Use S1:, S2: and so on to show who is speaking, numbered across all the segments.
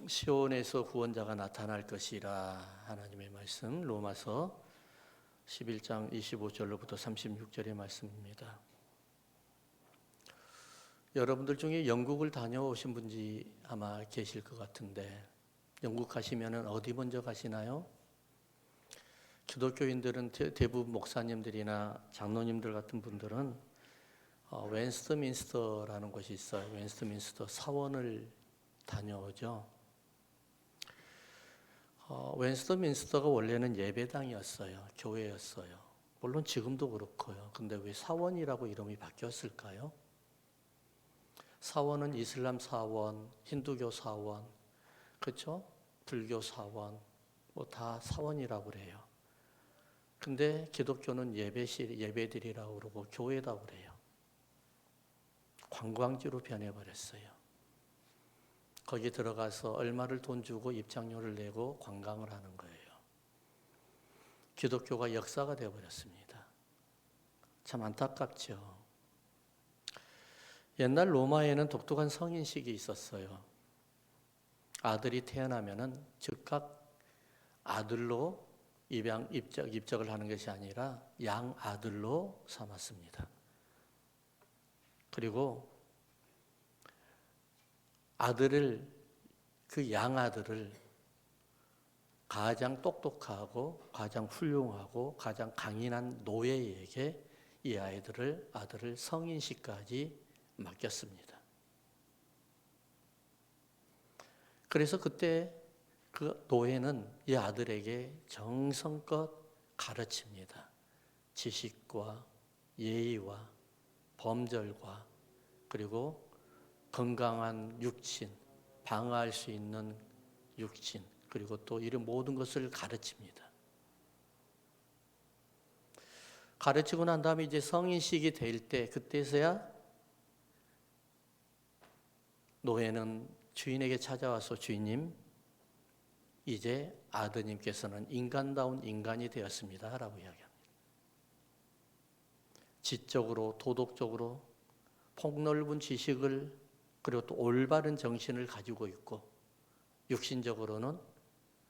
S1: 시온에서 구원자가 나타날 것이라. 하나님의 말씀 로마서 11장 25절로부터 36절의 말씀입니다. 여러분들 중에 영국을 다녀오신 분이 아마 계실 것 같은데, 영국 가시면 어디 먼저 가시나요? 기독교인들은 대부분 목사님들이나 장로님들 같은 분들은 웨스트민스터라는 곳이 있어요. 웨스트민스터 사원을 다녀오죠. 웨스트민스터가 원래는 예배당이었어요. 교회였어요. 물론 지금도 그렇고요. 근데 왜 사원이라고 이름이 바뀌었을까요? 사원은 이슬람 사원, 힌두교 사원, 그렇죠? 불교 사원, 뭐 다 사원이라고 그래요. 근데 기독교는 예배실, 예배드리라고 그러고 교회다 그래요. 관광지로 변해버렸어요. 거기 들어가서 얼마를 돈 주고 입장료를 내고 관광을 하는 거예요. 기독교가 역사가 되어버렸습니다. 참 안타깝죠. 옛날 로마에는 독특한 성인식이 있었어요. 아들이 태어나면은 즉각 아들로 입적을 하는 것이 아니라 양아들로 삼았습니다. 그리고 그 양아들을 가장 똑똑하고 가장 훌륭하고 가장 강인한 노예에게 이 아들을 성인식까지 맡겼습니다. 그래서 그때 그 노예는 이 아들에게 정성껏 가르칩니다. 지식과 예의와 범절과 그리고 건강한 육신, 방어할 수 있는 육신, 그리고 또 이런 모든 것을 가르칩니다. 가르치고 난 다음에 이제 성인식이 될 때, 그때서야 노예는 주인에게 찾아와서, 주인님, 이제 아드님께서는 인간다운 인간이 되었습니다 라고 이야기합니다. 지적으로, 도덕적으로 폭넓은 지식을, 그리고 또 올바른 정신을 가지고 있고, 육신적으로는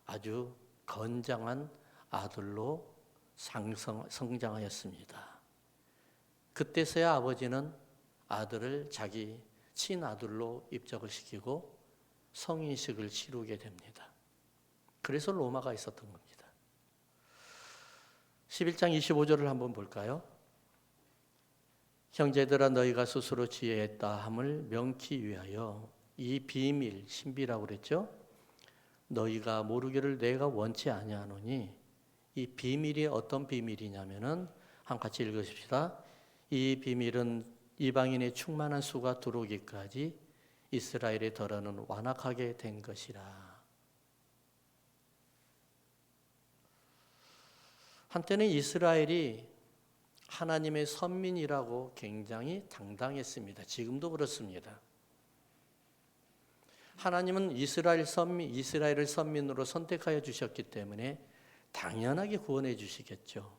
S1: 아주 건장한 아들로 성장하였습니다. 그때서야 아버지는 아들을 자기 친아들로 입적을 시키고 성인식을 치르게 됩니다. 그래서 로마가 있었던 겁니다. 11장 25절을 한번 볼까요? 형제들아, 너희가 스스로 지혜했다 함을 명키 위하여 이 비밀, 신비라고 그랬죠? 너희가 모르기를 내가 원치 아니하노니, 이 비밀이 어떤 비밀이냐면은 한번 같이 읽으십시다. 이 비밀은 이방인의 충만한 수가 들어오기까지 이스라엘의 덜어는 완악하게 된 것이라. 한때는 이스라엘이 하나님의 선민이라고 굉장히 당당했습니다. 지금도 그렇습니다. 하나님은 이스라엘을 선민으로 선택하여 주셨기 때문에 당연하게 구원해 주시겠죠.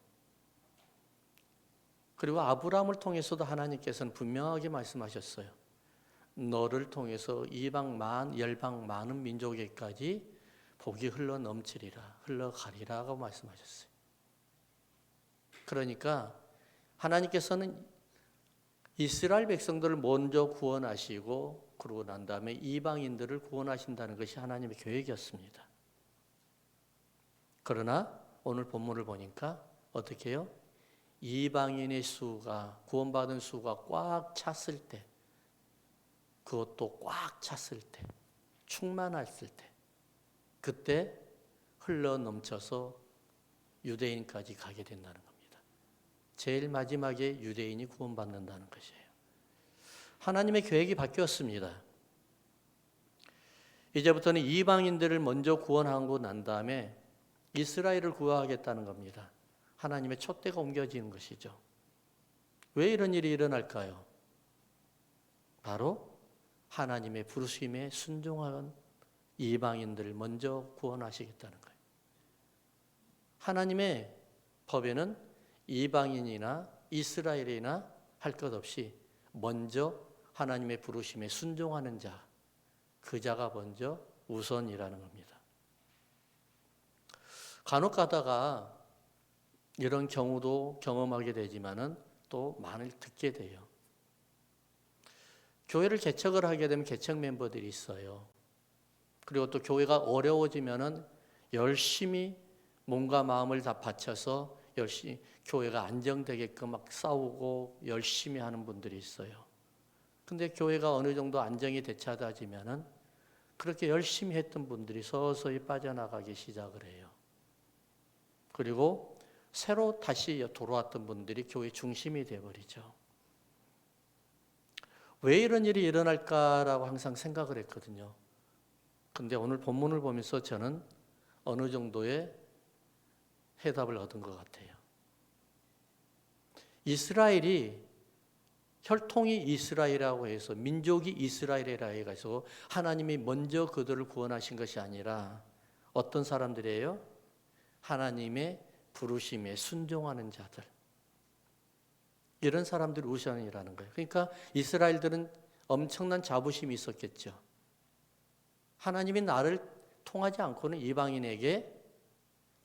S1: 그리고 아브라함을 통해서도 하나님께서는 분명하게 말씀하셨어요. 너를 통해서 열방 많은 민족에까지 복이 흘러 넘치리라, 흘러가리라고 말씀하셨어요. 그러니까 하나님께서는 이스라엘 백성들을 먼저 구원하시고, 그러고 난 다음에 이방인들을 구원하신다는 것이 하나님의 계획이었습니다. 그러나 오늘 본문을 보니까 어떻게 해요? 이방인의 수가, 구원받은 수가 꽉 찼을 때, 그것도 꽉 찼을 때, 충만했을 때, 그때 흘러 넘쳐서 유대인까지 가게 된다는 겁니다. 제일 마지막에 유대인이 구원받는다는 것이에요. 하나님의 계획이 바뀌었습니다. 이제부터는 이방인들을 먼저 구원하고 난 다음에 이스라엘을 구원하겠다는 겁니다. 하나님의 촛대가 옮겨지는 것이죠. 왜 이런 일이 일어날까요? 바로 하나님의 부르심에 순종한 이방인들을 먼저 구원하시겠다는 거예요. 하나님의 법에는 이방인이나 이스라엘이나 할 것 없이 먼저 하나님의 부르심에 순종하는 자, 그 자가 먼저 우선이라는 겁니다. 간혹 가다가 이런 경우도 경험하게 되지만은 또 많이 듣게 돼요. 교회를 개척을 하게 되면 개척 멤버들이 있어요. 그리고 또 교회가 어려워지면은 열심히 몸과 마음을 다 바쳐서 열심히 교회가 안정되게끔 막 싸우고 열심히 하는 분들이 있어요. 근데 교회가 어느 정도 안정이 되찾아지면은 그렇게 열심히 했던 분들이 서서히 빠져나가기 시작을 해요. 그리고 새로 다시 돌아왔던 분들이 교회 중심이 되어버리죠. 왜 이런 일이 일어날까라고 항상 생각을 했거든요. 근데 오늘 본문을 보면서 저는 어느 정도의 해답을 얻은 것 같아요. 이스라엘이 혈통이 이스라엘이라고 해서 민족이 이스라엘이라 해서 하나님이 먼저 그들을 구원하신 것이 아니라 어떤 사람들이에요? 하나님의 부르심에 순종하는 자들. 이런 사람들이 우선이라는 거예요. 그러니까 이스라엘들은 엄청난 자부심이 있었겠죠. 하나님이 나를 통하지 않고는 이방인에게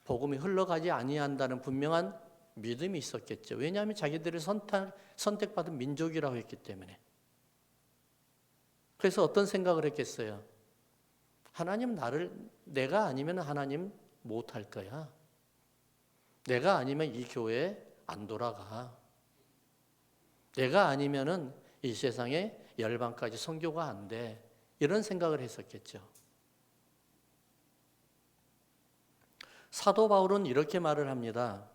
S1: 복음이 흘러가지 아니한다는 분명한 믿음이 있었겠죠. 왜냐하면 자기들을 선택받은 민족이라고 했기 때문에. 그래서 어떤 생각을 했겠어요? 하나님 내가 아니면 하나님 못할 거야. 내가 아니면 이 교회 안 돌아가. 내가 아니면은 이 세상에 열방까지 선교가 안 돼. 이런 생각을 했었겠죠. 사도 바울은 이렇게 말을 합니다.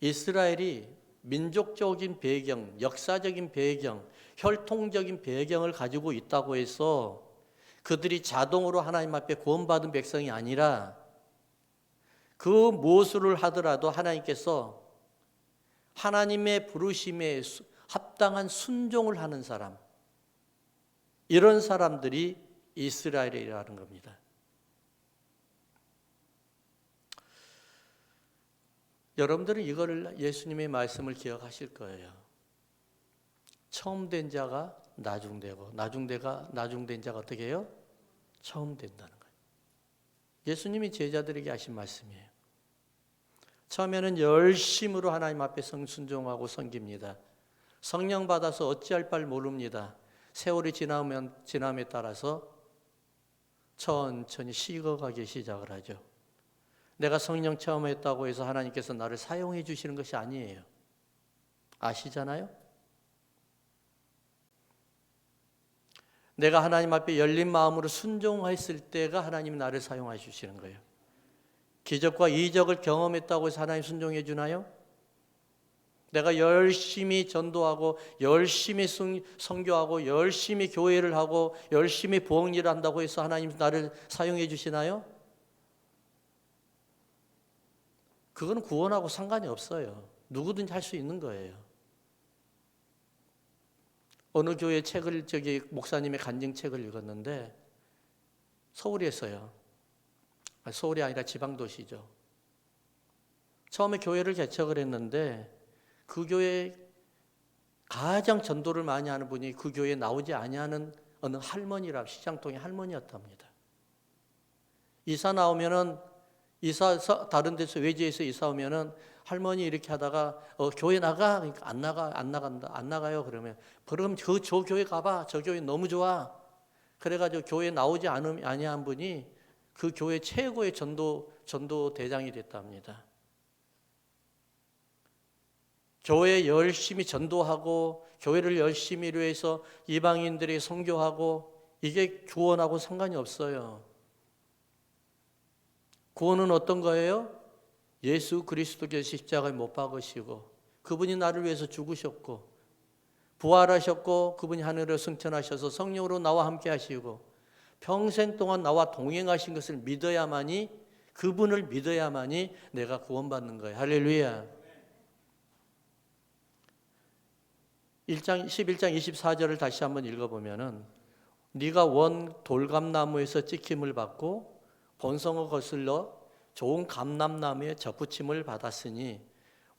S1: 이스라엘이 민족적인 배경, 역사적인 배경, 혈통적인 배경을 가지고 있다고 해서 그들이 자동으로 하나님 앞에 구원받은 백성이 아니라 그 무엇을 하더라도 하나님께서 하나님의 부르심에 합당한 순종을 하는 사람, 이런 사람들이 이스라엘이라는 겁니다. 여러분들은 이거를 예수님의 말씀을 기억하실 거예요. 처음 된 자가 나중되고 나중된 자가 어떻게 해요? 처음 된다는 거예요. 예수님이 제자들에게 하신 말씀이에요. 처음에는 열심으로 하나님 앞에 순종하고 섬깁니다. 성령 받아서 어찌할 바를 모릅니다. 세월이 지남에 따라서 천천히 식어가기 시작을 하죠. 내가 성령 체험했다고 해서 하나님께서 나를 사용해 주시는 것이 아니에요. 아시잖아요? 내가 하나님 앞에 열린 마음으로 순종했을 때가 하나님이 나를 사용해 주시는 거예요. 기적과 이적을 경험했다고 해서 하나님 순종해 주나요? 내가 열심히 전도하고 열심히 선교하고 열심히 교회를 하고 열심히 부흥일을 한다고 해서 하나님 나를 사용해 주시나요? 그건 구원하고 상관이 없어요. 누구든지 할 수 있는 거예요. 어느 교회 책을 목사님의 간증책을 읽었는데 서울이었어요. 서울이 아니라 지방도시죠. 처음에 교회를 개척을 했는데 그 교회에 가장 전도를 많이 하는 분이 그 교회에 나오지 아니하는 어느 시장통의 할머니였답니다. 이사 나오면은 다른 데서 외지에서 이사 오면은 할머니 이렇게 하다가 교회 나가 그러니까 안 나가요. 그러면 저 교회 가봐. 저 교회 너무 좋아. 그래가지고 교회 나오지 아니한 분이 그 교회 최고의 전도 대장이 됐답니다. 교회 열심히 전도하고 교회를 열심히 위해서 이방인들이 선교하고 이게 구원하고 상관이 없어요. 구원은 어떤 거예요? 예수 그리스도께서 십자가에 못 박으시고 그분이 나를 위해서 죽으셨고 부활하셨고 그분이 하늘에 승천하셔서 성령으로 나와 함께 하시고 평생 동안 나와 동행하신 것을 믿어야만이 그분을 믿어야만이 내가 구원받는 거예요. 할렐루야. 11장 24절을 다시 한번 읽어보면은 네가 원 돌감나무에서 찍힘을 받고 본성을 거슬러 좋은 감람나무에 접붙임을 받았으니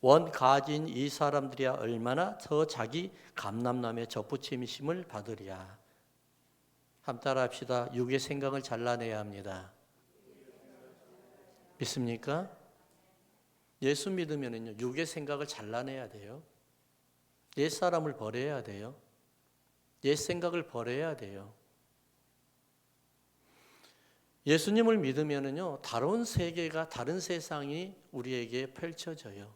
S1: 원 가진 이 사람들이야 얼마나 더 자기 감람나무에 접붙임심을 받으랴. 한번 따라 합시다. 육의 생각을 잘라내야 합니다. 믿습니까? 예수 믿으면은요, 육의 생각을 잘라내야 돼요. 옛 사람을 버려야 돼요. 옛 생각을 버려야 돼요. 예수님을 믿으면은요, 다른 세계가, 다른 세상이 우리에게 펼쳐져요.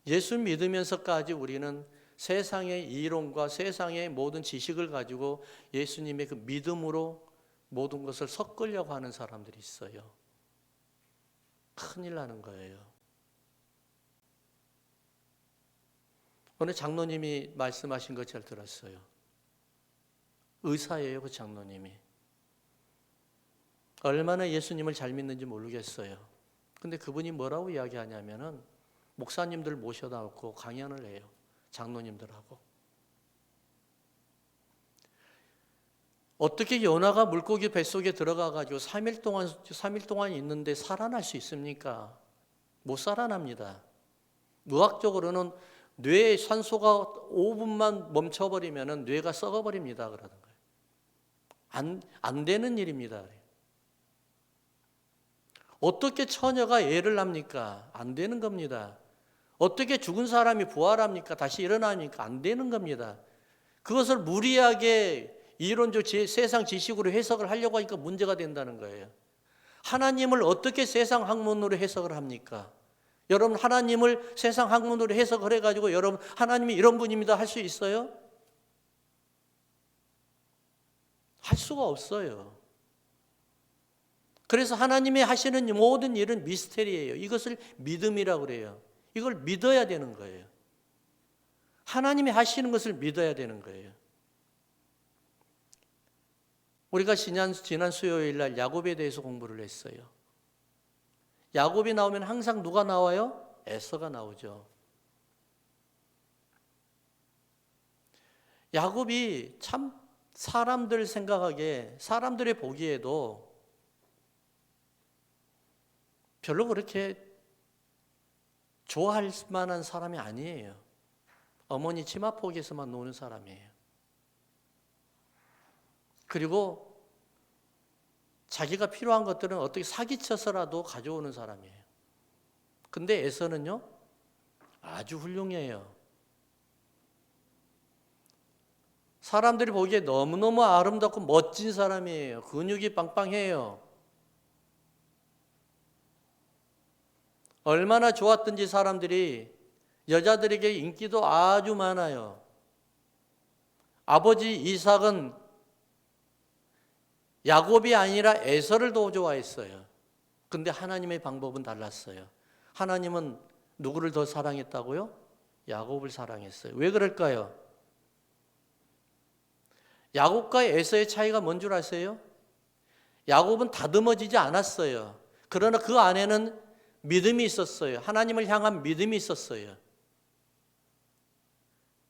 S1: 예수 믿으면서까지 우리는 세상의 이론과 세상의 모든 지식을 가지고 예수님의 그 믿음으로 모든 것을 섞으려고 하는 사람들이 있어요. 큰일 나는 거예요. 오늘 장로님이 말씀하신 거 잘 들었어요. 의사예요, 그 장로님이. 얼마나 예수님을 잘 믿는지 모르겠어요. 근데 그분이 뭐라고 이야기하냐면은 목사님들 모셔다 놓고 강연을 해요. 장로님들하고. 어떻게 연하가 물고기 뱃속에 들어가가지고 3일 동안 있는데 살아날 수 있습니까? 못 살아납니다. 의학적으로는 뇌에 산소가 5분만 멈춰버리면 뇌가 썩어버립니다. 그러는 거예요. 안 되는 일입니다. 어떻게 처녀가 애를 낳습니까? 안 되는 겁니다. 어떻게 죽은 사람이 부활합니까? 다시 일어납니까? 안 되는 겁니다. 그것을 무리하게 이론적 세상 지식으로 해석을 하려고 하니까 문제가 된다는 거예요. 하나님을 어떻게 세상 학문으로 해석을 합니까? 여러분 하나님을 세상 학문으로 해석을 해가지고 여러분 하나님이 이런 분입니다 할 수 있어요? 할 수가 없어요. 그래서 하나님이 하시는 모든 일은 미스테리예요. 이것을 믿음이라고 그래요. 이걸 믿어야 되는 거예요. 하나님이 하시는 것을 믿어야 되는 거예요. 우리가 지난 수요일 날 야곱에 대해서 공부를 했어요. 야곱이 나오면 항상 누가 나와요? 에서가 나오죠. 야곱이 참 사람들 생각하기에, 사람들의 보기에도 별로 그렇게 좋아할 만한 사람이 아니에요. 어머니 치마폭에서만 노는 사람이에요. 그리고 자기가 필요한 것들은 어떻게 사기쳐서라도 가져오는 사람이에요. 근데 에서는요, 아주 훌륭해요. 사람들이 보기에 너무너무 아름답고 멋진 사람이에요. 근육이 빵빵해요. 얼마나 좋았든지 사람들이 여자들에게 인기도 아주 많아요. 아버지 이삭은 야곱이 아니라 에서를 더 좋아했어요. 근데 하나님의 방법은 달랐어요. 하나님은 누구를 더 사랑했다고요? 야곱을 사랑했어요. 왜 그럴까요? 야곱과 에서의 차이가 뭔 줄 아세요? 야곱은 다듬어지지 않았어요. 그러나 그 안에는 믿음이 있었어요. 하나님을 향한 믿음이 있었어요.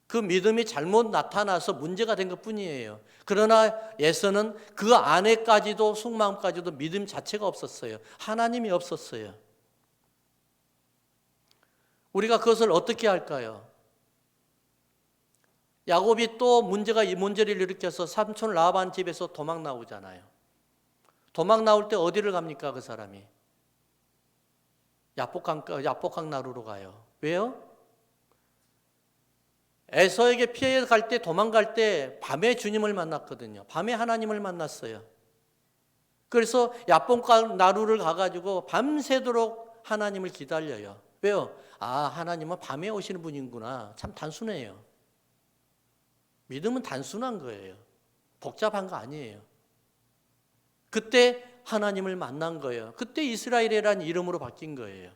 S1: 그 믿음이 잘못 나타나서 문제가 된 것뿐이에요. 그러나 에서는 그 안에까지도 속마음까지도 믿음 자체가 없었어요. 하나님이 없었어요. 우리가 그것을 어떻게 할까요? 야곱이 또 문제를 일으켜서 삼촌 라반 집에서 도망 나오잖아요. 도망 나올 때 어디를 갑니까? 그 사람이 야복강 나루로 가요. 왜요? 에서에게 피해 갈 때, 도망갈 때 밤에 주님을 만났거든요. 밤에 하나님을 만났어요. 그래서 야복강 나루를 가가지고 밤새도록 하나님을 기다려요. 왜요? 아, 하나님은 밤에 오시는 분이구나. 참 단순해요. 믿음은 단순한 거예요. 복잡한 거 아니에요. 그때 하나님을 만난 거예요. 그때 이스라엘이라는 이름으로 바뀐 거예요.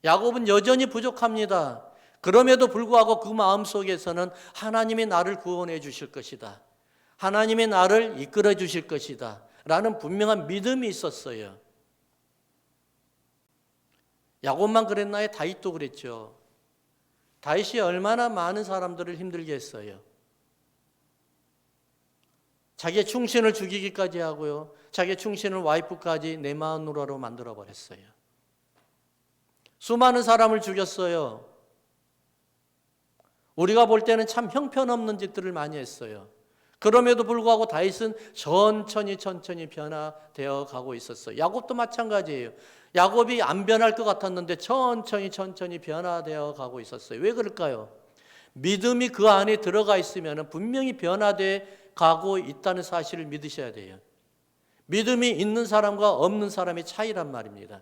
S1: 야곱은 여전히 부족합니다. 그럼에도 불구하고 그 마음속에서는 하나님이 나를 구원해 주실 것이다. 하나님이 나를 이끌어 주실 것이다. 라는 분명한 믿음이 있었어요. 야곱만 그랬나요? 다윗도 그랬죠. 다윗이 얼마나 많은 사람들을 힘들게 했어요. 자기의 충신을 죽이기까지 하고요. 자기의 충신을 와이프까지 내 마누라로 만들어버렸어요. 수많은 사람을 죽였어요. 우리가 볼 때는 참 형편없는 짓들을 많이 했어요. 그럼에도 불구하고 다윗은 천천히 변화되어 가고 있었어요. 야곱도 마찬가지예요. 야곱이 안 변할 것 같았는데 천천히 변화되어 가고 있었어요. 왜 그럴까요? 믿음이 그 안에 들어가 있으면 분명히 변화돼 가고 있다는 사실을 믿으셔야 돼요. 믿음이 있는 사람과 없는 사람의 차이란 말입니다.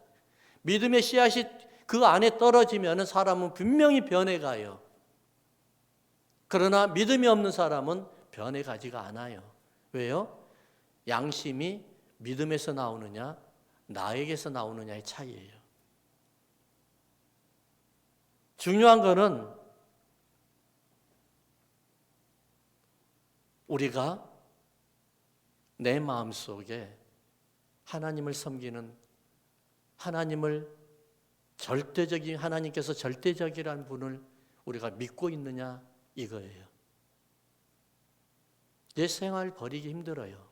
S1: 믿음의 씨앗이 그 안에 떨어지면 사람은 분명히 변해가요. 그러나 믿음이 없는 사람은 변해가지가 않아요. 왜요? 양심이 믿음에서 나오느냐 나에게서 나오느냐의 차이예요. 중요한 거는 우리가 내 마음속에 하나님을 섬기는 하나님을 절대적인 하나님께서 절대적이라는 분을 우리가 믿고 있느냐 이거예요. 옛 생활 버리기 힘들어요.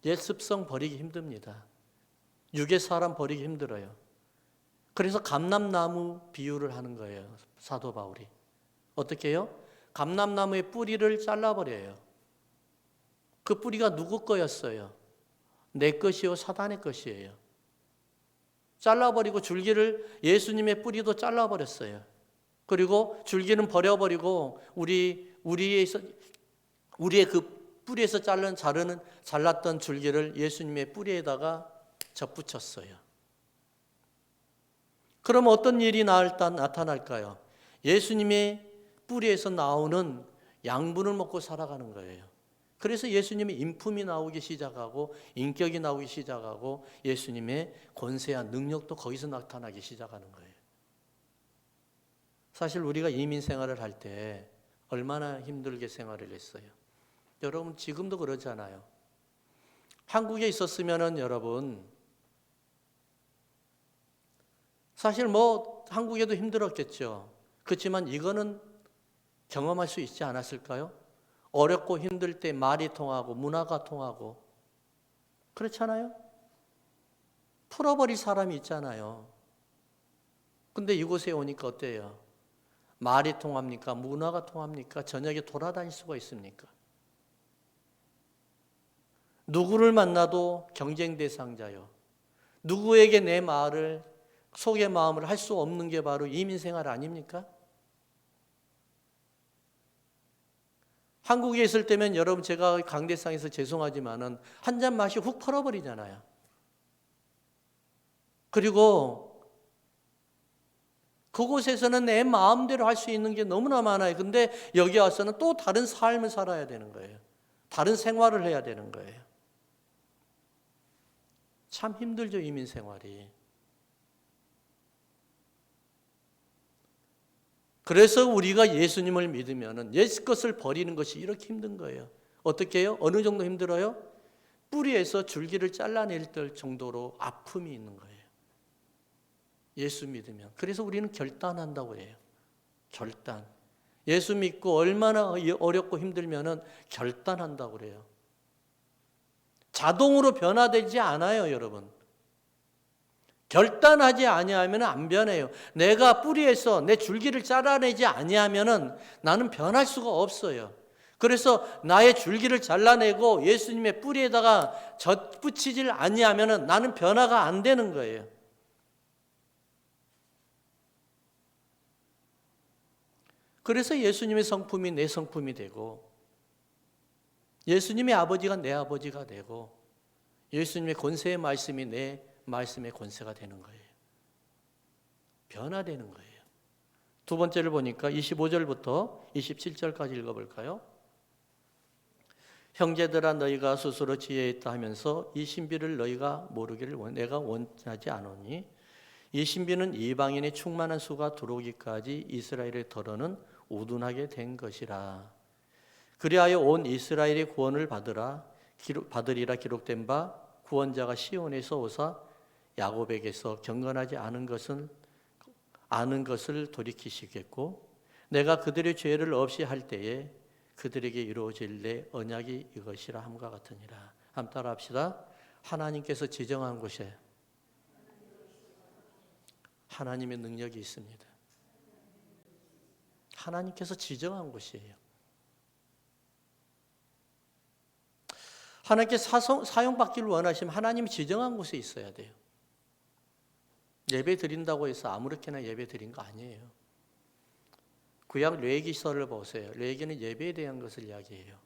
S1: 옛 습성 버리기 힘듭니다. 육의 사람 버리기 힘들어요. 그래서 감람나무 비유를 하는 거예요. 사도 바울이. 어떻게 해요? 감람나무의 뿌리를 잘라버려요. 그 뿌리가 누구 거였어요? 내 것이요 사단의 것이에요. 잘라버리고 줄기를 예수님의 뿌리도 잘라버렸어요. 그리고 줄기는 버려버리고 우리의 그 뿌리에서 잘랐던 줄기를 예수님의 뿌리에다가 접붙였어요. 그럼 어떤 일이 나타날까요? 예수님의 뿌리에서 나오는 양분을 먹고 살아가는 거예요. 그래서 예수님의 인품이 나오기 시작하고 인격이 나오기 시작하고 예수님의 권세와 능력도 거기서 나타나기 시작하는 거예요. 사실 우리가 이민 생활을 할 때 얼마나 힘들게 생활을 했어요. 여러분 지금도 그러잖아요. 한국에 있었으면은 여러분 사실 한국에도 힘들었겠죠. 그렇지만 이거는 경험할 수 있지 않았을까요? 어렵고 힘들 때 말이 통하고 문화가 통하고 그렇잖아요. 풀어버릴 사람이 있잖아요. 근데 이곳에 오니까 어때요? 말이 통합니까? 문화가 통합니까? 저녁에 돌아다닐 수가 있습니까? 누구를 만나도 경쟁 대상자요. 누구에게 내 말을 속의 마음을 할 수 없는 게 바로 이민생활 아닙니까? 한국에 있을 때면 여러분 제가 강대상에서 죄송하지만은 한 잔 마시 훅 풀어버리잖아요. 그리고 그곳에서는 내 마음대로 할 수 있는 게 너무나 많아요. 근데 여기 와서는 또 다른 삶을 살아야 되는 거예요. 다른 생활을 해야 되는 거예요. 참 힘들죠, 이민 생활이. 그래서 우리가 예수님을 믿으면 옛 것을 버리는 것이 이렇게 힘든 거예요. 어떻게 해요? 어느 정도 힘들어요? 뿌리에서 줄기를 잘라낼 정도로 아픔이 있는 거예요. 예수 믿으면. 그래서 우리는 결단한다고 해요. 결단. 예수 믿고 얼마나 어렵고 힘들면은 결단한다고 그래요. 자동으로 변화되지 않아요, 여러분. 결단하지 아니하면 안 변해요. 내가 뿌리에서 내 줄기를 잘라내지 아니하면은 나는 변할 수가 없어요. 그래서 나의 줄기를 잘라내고 예수님의 뿌리에다가 덧붙이질 아니하면은 나는 변화가 안 되는 거예요. 그래서 예수님의 성품이 내 성품이 되고 예수님의 아버지가 내 아버지가 되고 예수님의 권세의 말씀이 내 말씀의 권세가 되는 거예요. 변화되는 거예요. 두 번째를 보니까 25절부터 27절까지 읽어볼까요? 형제들아 너희가 스스로 지혜에 있다 하면서 이 신비를 너희가 모르기를 내가 원하지 않으니 이 신비는 이방인의 충만한 수가 들어오기까지 이스라엘의 덜어는 우둔하게 된 것이라. 그리하여 온 이스라엘의 구원을 받으리라 기록된 바 구원자가 시온에서 오사 야곱에게서 경건하지 않은 것을 돌이키시겠고 내가 그들의 죄를 없이 할 때에 그들에게 이루어질 내 언약이 이것이라 함과 같으니라. 한번 따라합시다. 하나님께서 지정한 곳에 하나님의 능력이 있습니다. 하나님께서 지정한 곳이에요. 하나님께 사용받기를 원하시면 하나님이 지정한 곳에 있어야 돼요. 예배 드린다고 해서 아무렇게나 예배 드린 거 아니에요. 구약 레위기서를 보세요. 레위기는 예배에 대한 것을 이야기해요.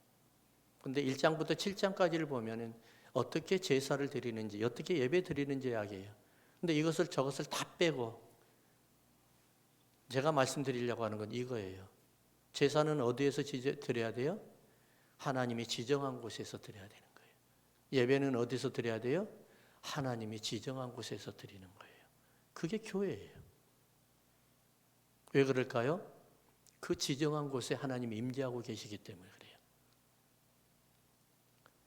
S1: 근데 1장부터 7장까지를 보면은 어떻게 제사를 드리는지, 어떻게 예배 드리는지 이야기해요. 근데 이것을 저것을 다 빼고 제가 말씀드리려고 하는 건 이거예요. 제사는 어디에서 드려야 돼요? 하나님이 지정한 곳에서 드려야 되는 거예요. 예배는 어디서 드려야 돼요? 하나님이 지정한 곳에서 드리는 거예요. 그게 교회예요. 왜 그럴까요? 그 지정한 곳에 하나님이 임재하고 계시기 때문에 그래요.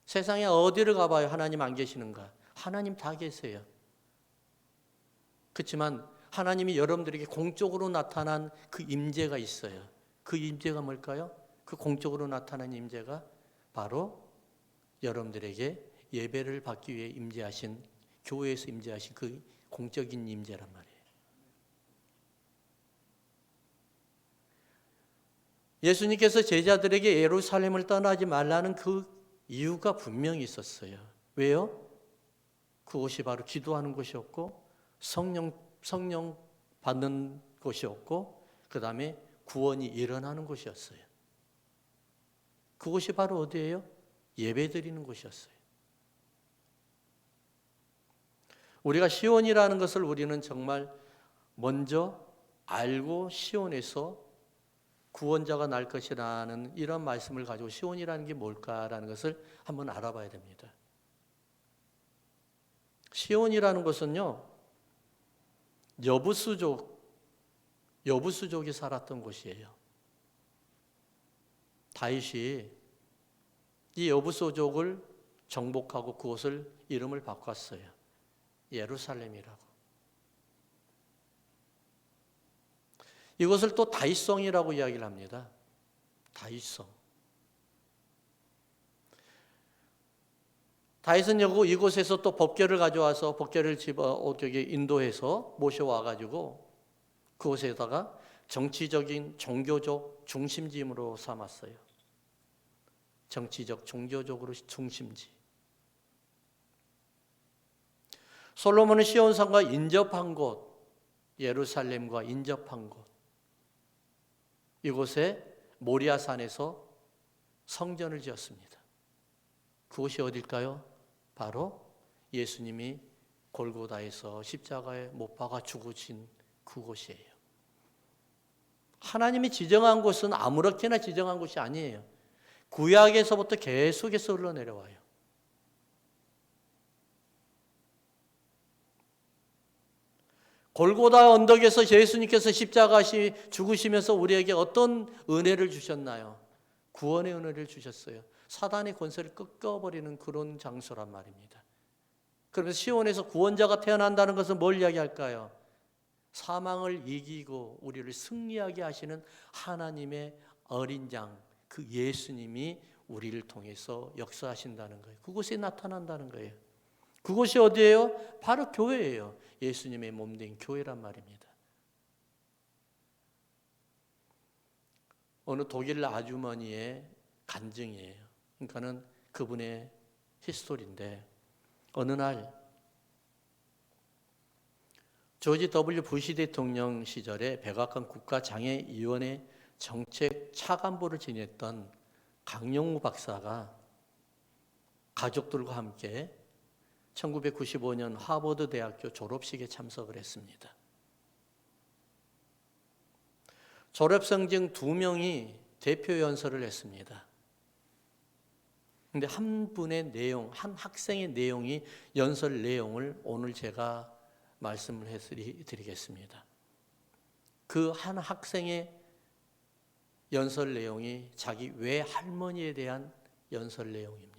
S1: 세상에 어디를 가봐요? 하나님 안 계시는가? 하나님 다 계세요. 그렇지만 하나님이 여러분들에게 공적으로 나타난 그 임재가 있어요. 그 임재가 뭘까요? 그 공적으로 나타난 임재가 바로 여러분들에게 예배를 받기 위해 임재하신, 교회에서 임재하신 그 공적인 임재란 말이에요. 예수님께서 제자들에게 예루살렘을 떠나지 말라는 그 이유가 분명히 있었어요. 왜요? 그곳이 바로 기도하는 곳이었고 성령 받는 곳이었고 그 다음에 구원이 일어나는 곳이었어요. 그곳이 바로 어디예요? 예배드리는 곳이었어요. 우리가 시온이라는 것을 우리는 정말 먼저 알고 시온에서 구원자가 날 것이라는 이런 말씀을 가지고 시온이라는 게 뭘까라는 것을 한번 알아봐야 됩니다. 시온이라는 것은요, 여부수족이 살았던 곳이에요. 다윗이 이 여부수족을 정복하고 그곳을 이름을 바꿨어요. 예루살렘이라고. 이것을 또 다윗성이라고 이야기를 합니다. 다윗성. 다윗은 이곳에서 또 법궤를 가져와서 법궤를 인도해서 모셔와가지고 그곳에다가 정치적인 종교적 중심지으로 삼았어요. 정치적 종교적으로 중심지. 솔로몬은 시온산과 인접한 곳, 예루살렘과 인접한 곳, 이곳에 모리아산에서 성전을 지었습니다. 그곳이 어딜까요? 바로 예수님이 골고다에서 십자가에 못 박아 죽으신 그곳이에요. 하나님이 지정한 곳은 아무렇게나 지정한 곳이 아니에요. 구약에서부터 계속해서 흘러내려와요. 골고다 언덕에서 예수님께서 십자가 죽으시면서 우리에게 어떤 은혜를 주셨나요? 구원의 은혜를 주셨어요. 사단의 권세를 꺾어버리는 그런 장소란 말입니다. 그러면서 시온에서 구원자가 태어난다는 것은 뭘 이야기할까요? 사망을 이기고 우리를 승리하게 하시는 하나님의 어린 양, 그 예수님이 우리를 통해서 역사하신다는 거예요. 그곳에 나타난다는 거예요. 그곳이 어디예요? 바로 교회예요. 예수님의 몸된 교회란 말입니다. 어느 독일 아주머니의 간증이에요. 그러니까는 그분의 히스토리인데 어느 날 조지 W 부시 대통령 시절에 백악관 국가장애위원회 정책 차관보를 지냈던 강용우 박사가 가족들과 함께 1995년 하버드 대학교 졸업식에 참석을 했습니다. 졸업생 중 2명이 대표 연설을 했습니다. 그런데 한 분의 내용, 한 학생의 내용이 연설 내용을 오늘 제가 말씀을 해드리겠습니다. 그 한 학생의 연설 내용이 자기 외할머니에 대한 연설 내용입니다.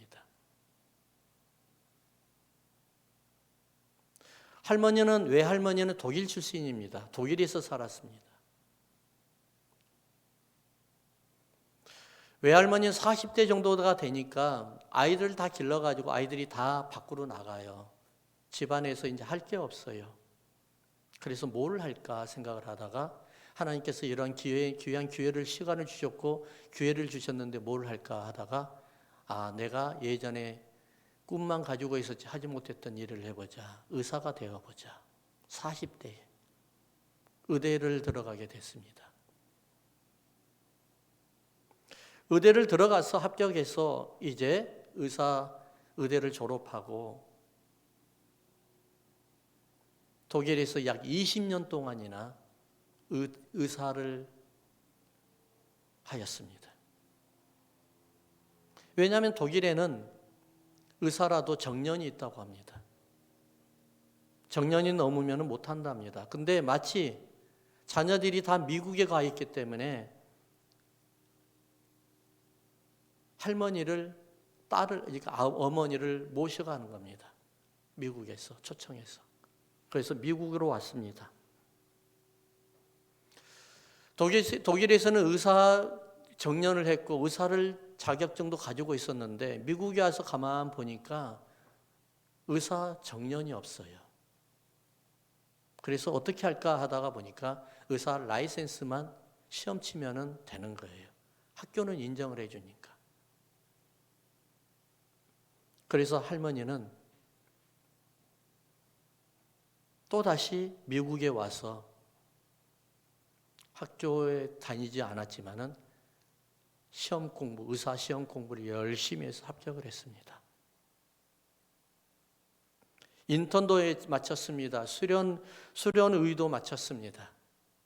S1: 외할머니는 독일 출신입니다. 독일에서 살았습니다. 외할머니는 40대 정도가 되니까 아이들을 다 길러가지고 아이들이 다 밖으로 나가요. 집안에서 이제 할 게 없어요. 그래서 뭘 할까 생각을 하다가 하나님께서 이런 귀한 기회를, 시간을 주셨고 기회를 주셨는데 뭘 할까 하다가 내가 예전에 꿈만 가지고 있었지 하지 못했던 일을 해보자. 의사가 되어보자. 40대에 의대를 들어가게 됐습니다. 의대를 들어가서 합격해서 이제 의대를 졸업하고 독일에서 약 20년 동안이나 의사를 하였습니다. 왜냐하면 독일에는 의사라도 정년이 있다고 합니다. 정년이 넘으면 못한답니다. 근데 마치 자녀들이 다 미국에 가 있기 때문에 그러니까 어머니를 모셔가는 겁니다. 미국에서 초청해서. 그래서 미국으로 왔습니다. 독일에서는 의사 정년을 했고 의사를 자격증도 가지고 있었는데 미국에 와서 가만 보니까 의사 정년이 없어요. 그래서 어떻게 할까 하다가 보니까 의사 라이센스만 시험 치면은 되는 거예요. 학교는 인정을 해주니까. 그래서 할머니는 또다시 미국에 와서 학교에 다니지 않았지만은 의사 시험 공부를 열심히 해서 합격을 했습니다. 인턴도 마쳤습니다. 수련의도 마쳤습니다.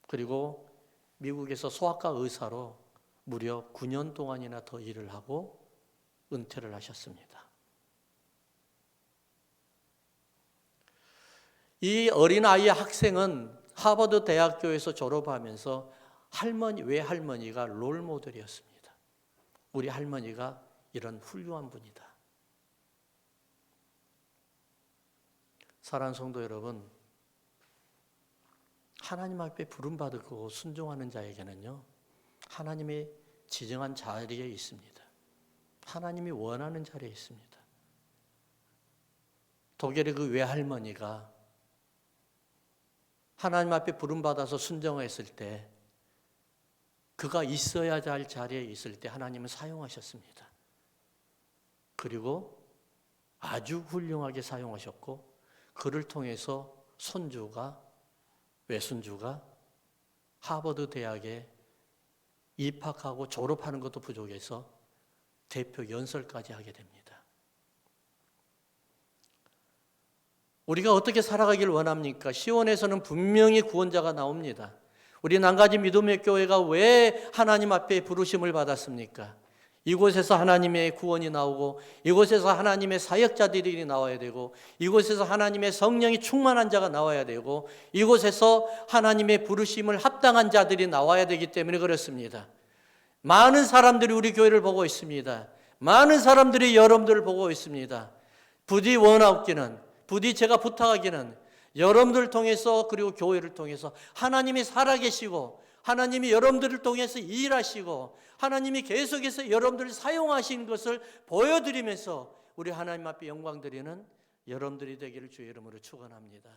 S1: 그리고 미국에서 소아과 의사로 무려 9년 동안이나 더 일을 하고 은퇴를 하셨습니다. 이 어린아이의 학생은 하버드 대학교에서 졸업하면서 외할머니가 롤모델이었습니다. 우리 할머니가 이런 훌륭한 분이다. 사랑하는 성도 여러분, 하나님 앞에 부름받고 순종하는 자에게는요, 하나님의 지정한 자리에 있습니다. 하나님이 원하는 자리에 있습니다. 독일의 그 외할머니가 하나님 앞에 부름받아서 순종했을 때 그가 있어야 할 자리에 있을 때 하나님은 사용하셨습니다. 그리고 아주 훌륭하게 사용하셨고 그를 통해서 외손주가 하버드 대학에 입학하고 졸업하는 것도 부족해서 대표 연설까지 하게 됩니다. 우리가 어떻게 살아가길 원합니까? 시온에서는 분명히 구원자가 나옵니다. 우리 난가지 믿음의 교회가 왜 하나님 앞에 부르심을 받았습니까? 이곳에서 하나님의 구원이 나오고 이곳에서 하나님의 사역자들이 나와야 되고 이곳에서 하나님의 성령이 충만한 자가 나와야 되고 이곳에서 하나님의 부르심을 합당한 자들이 나와야 되기 때문에 그렇습니다. 많은 사람들이 우리 교회를 보고 있습니다. 많은 사람들이 여러분들을 보고 있습니다. 부디 제가 부탁하기는 여러분들을 통해서 그리고 교회를 통해서 하나님이 살아계시고 하나님이 여러분들을 통해서 일하시고 하나님이 계속해서 여러분들을 사용하신 것을 보여드리면서 우리 하나님 앞에 영광 드리는 여러분들이 되기를 주의 이름으로 축원합니다.